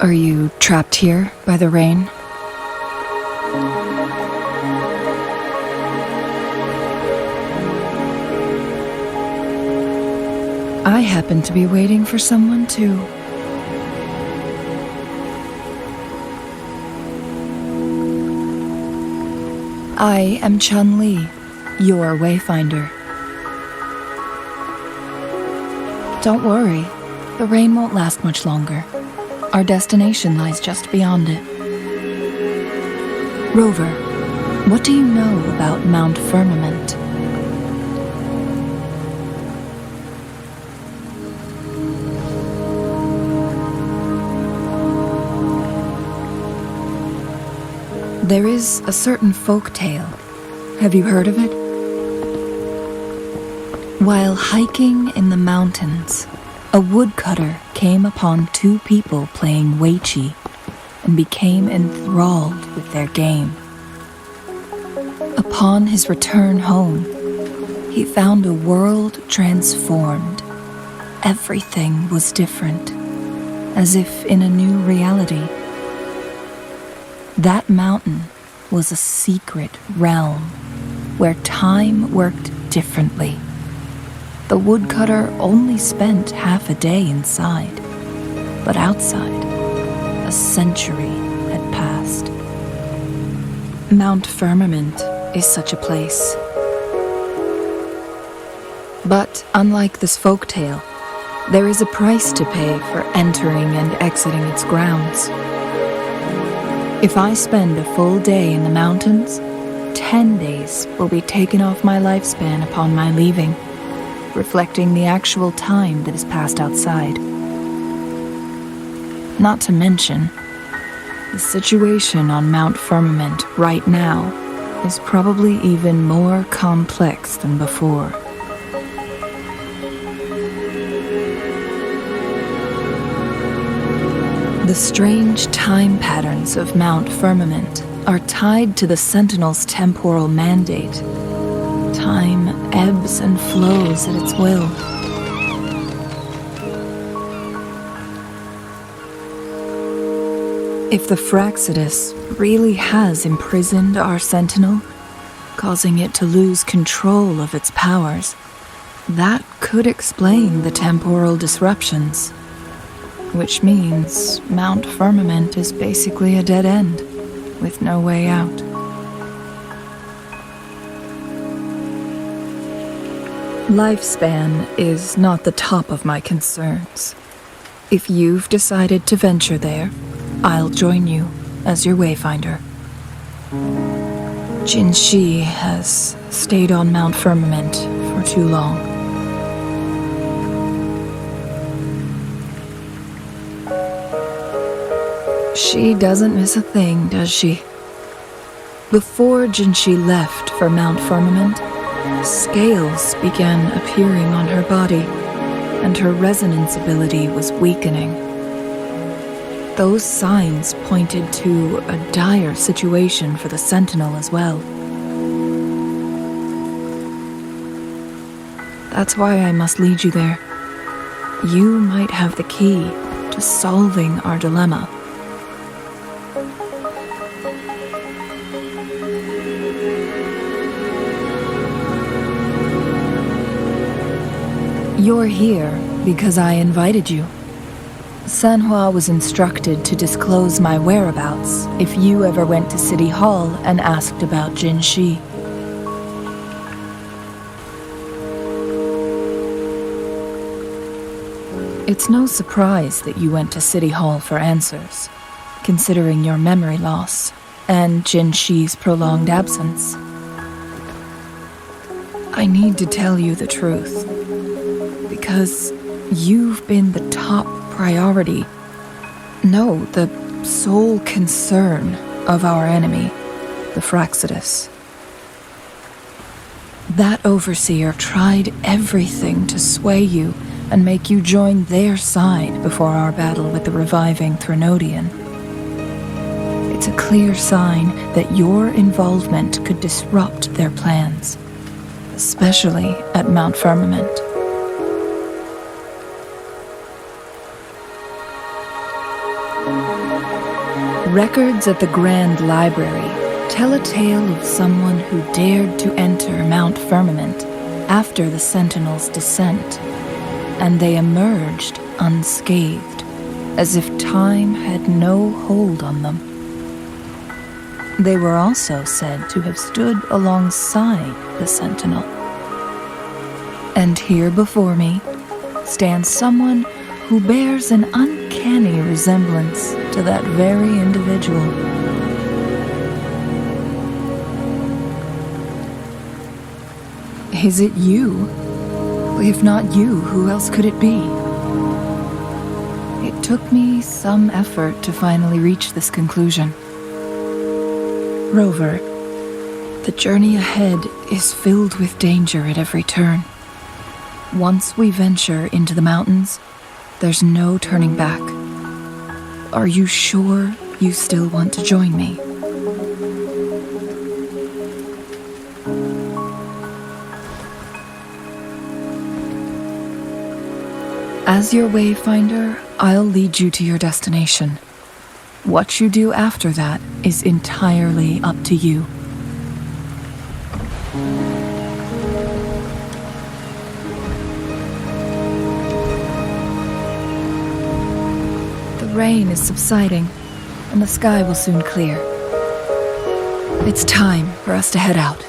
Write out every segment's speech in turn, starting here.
Are you trapped here by the rain? I happen to be waiting for someone too. I am Changli, your wayfinder. Don't worry, the rain won't last much longer. Our destination lies just beyond it. Rover, what do you know about Mt Firmament? There is a certain folk tale. Have you heard of it? While hiking in the mountains, a woodcutter came upon two people playing weiqi and became enthralled with their game. Upon his return home, he found a world transformed. Everything was different, as if in a new reality. That mountain was a secret realm where time worked differently. The woodcutter only spent half a day inside, but outside, a century had passed. Mt Firmament is such a place. But unlike this folktale, there is a price to pay for entering and exiting its grounds. If I spend a full day in the mountains, 10 days will be taken off my lifespan upon my leaving, reflecting the actual time that is passed outside. Not to mention, the situation on Mt Firmament right now is probably even more complex than before. The strange time patterns of Mt Firmament are tied to the Sentinel's temporal mandate. Time ebbs and flows at its will. If the Fraxidus really has imprisoned our Sentinel, causing it to lose control of its powers, that could explain the temporal disruptions. Which means Mt Firmament is basically a dead end, with no way out. Lifespan is not the top of my concerns. If you've decided to venture there, I'll join you as your wayfinder. Jinshi has stayed on Mt Firmament for too long. She doesn't miss a thing, does she? Before Jinshi left for Mt Firmament, scales began appearing on her body, and her resonance ability was weakening. Those signs pointed to a dire situation for the Sentinel as well. That's why I must lead you there. You might have the key to solving our dilemma. You're here because I invited you. Sanhua was instructed to disclose my whereabouts if you ever went to City Hall and asked about Jinshi. It's no surprise that you went to City Hall for answers, considering your memory loss and Jinshi's prolonged absence. I need to tell you the truth. Because you've been the top priority, no, the sole concern of our enemy, the Fraxidus. That overseer tried everything to sway you and make you join their side before our battle with the reviving Threnodian. It's a clear sign that your involvement could disrupt their plans, especially at Mt Firmament. records at the Grand Library tell a tale of someone who dared to enter Mount Firmament after the Sentinel's descent, and they emerged unscathed, as if time had no hold on them. They were also said to have stood alongside the Sentinel. And here before me stands someone who bears an uncanny resemblance to that very individual. Is it you? If not you, who else could it be? It took me some effort to finally reach this conclusion. Rover, the journey ahead is filled with danger at every turn. Once we venture into the mountains, there's no turning back. Are you sure you still want to join me? As your wayfinder, I'll lead you to your destination. What you do after that is entirely up to you. The rain is subsiding, and the sky will soon clear. It's time for us to head out.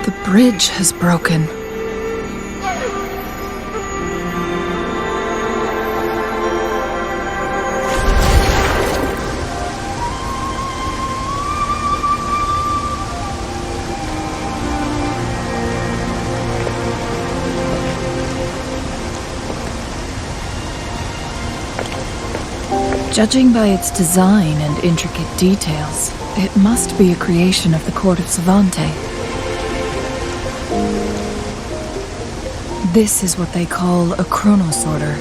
The bridge has broken. Judging by its design and intricate details, it must be a creation of the court of Savante. This is what they call a chronosorter.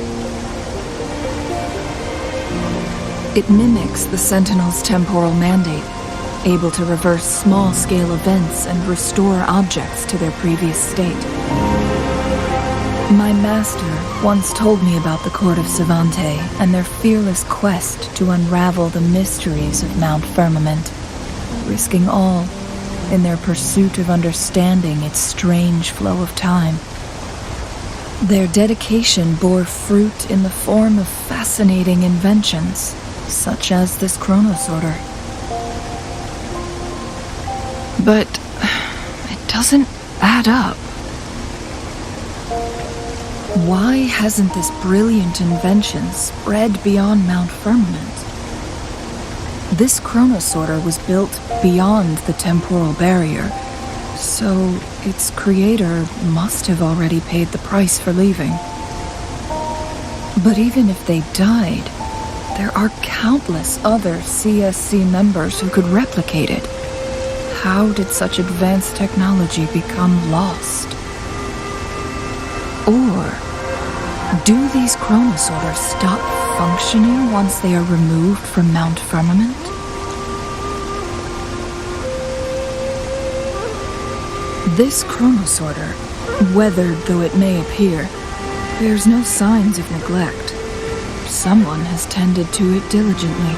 It mimics the Sentinel's temporal mandate, able to reverse small-scale events and restore objects to their previous state. My master once told me about the court of Savante and their fearless quest to unravel the mysteries of Mt Firmament, risking all in their pursuit of understanding its strange flow of time. Their dedication bore fruit in the form of fascinating inventions, such as this chronosorter. But it doesn't add up. Why hasn't this brilliant invention spread beyond Mt Firmament? This chronosorter was built beyond the temporal barrier, so its creator must have already paid the price for leaving. But even if they died, there are countless other CSC members who could replicate it. How did such advanced technology become lost? Or do these chronosorters stop functioning once they are removed from Mt Firmament? This chronosorter, weathered though it may appear, bears no signs of neglect. Someone has tended to it diligently.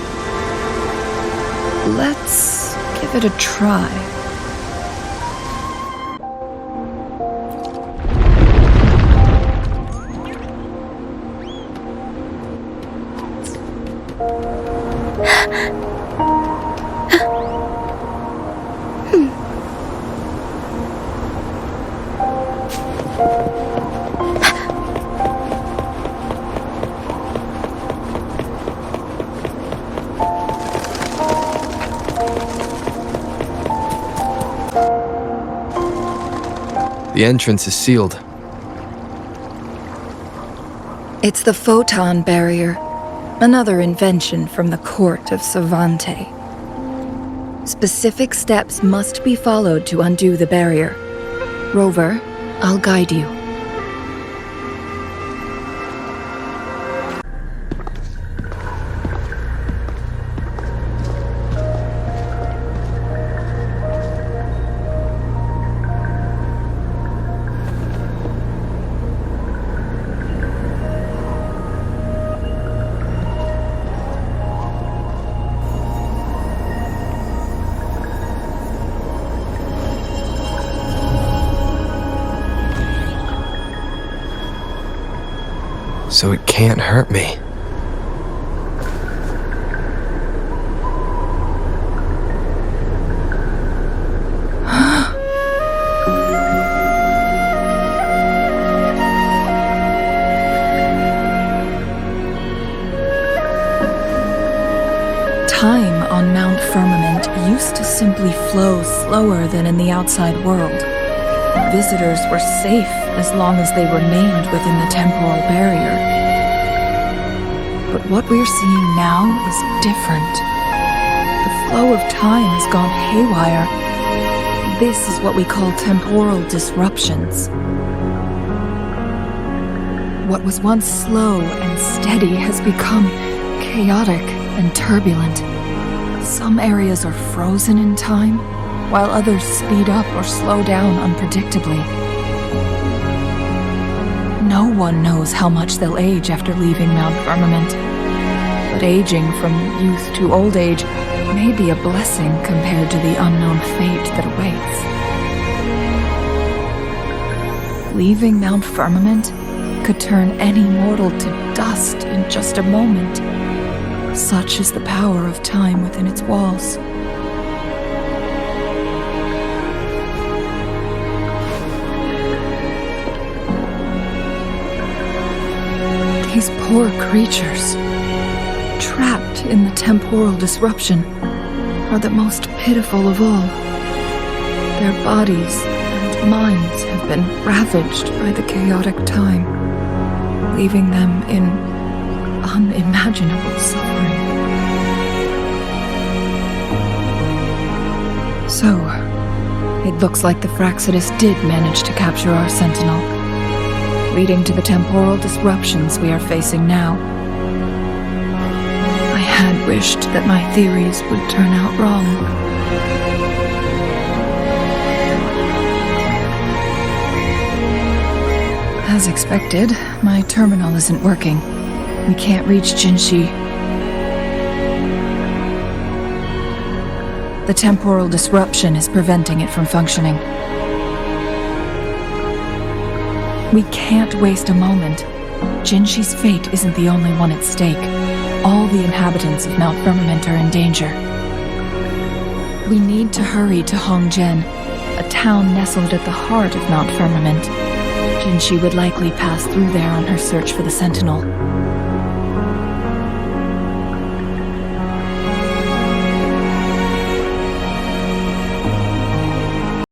Let's give it a try. The entrance is sealed. It's the photon barrier, another invention from the court of Savante. Specific steps must be followed to undo the barrier. Rover, I'll guide you. So it can't hurt me. Time on Mt Firmament used to simply flow slower than in the outside world. Visitors were safe as long as they remained within the temporal barrier. But what we're seeing now is different. The flow of time has gone haywire. This is what we call temporal disruptions. What was once slow and steady has become chaotic and turbulent. Some areas are frozen in time, while others speed up or slow down unpredictably. No one knows how much they'll age after leaving Mt Firmament, but aging from youth to old age may be a blessing compared to the unknown fate that awaits. Leaving Mt Firmament could turn any mortal to dust in just a moment. Such is the power of time within its walls. These poor creatures, trapped in the temporal disruption, are the most pitiful of all. Their bodies and minds have been ravaged by the chaotic time, leaving them in unimaginable suffering. So, it looks like the Fraxidus did manage to capture our Sentinel, leading to the temporal disruptions we are facing now. I had wished that my theories would turn out wrong. As expected, my terminal isn't working. We can't reach Jinshi. The temporal disruption is preventing it from functioning. We can't waste a moment. Jinshi's fate isn't the only one at stake. All the inhabitants of Mt Firmament are in danger. We need to hurry to Hongjian, a town nestled at the heart of Mt Firmament. Jinshi would likely pass through there on her search for the Sentinel.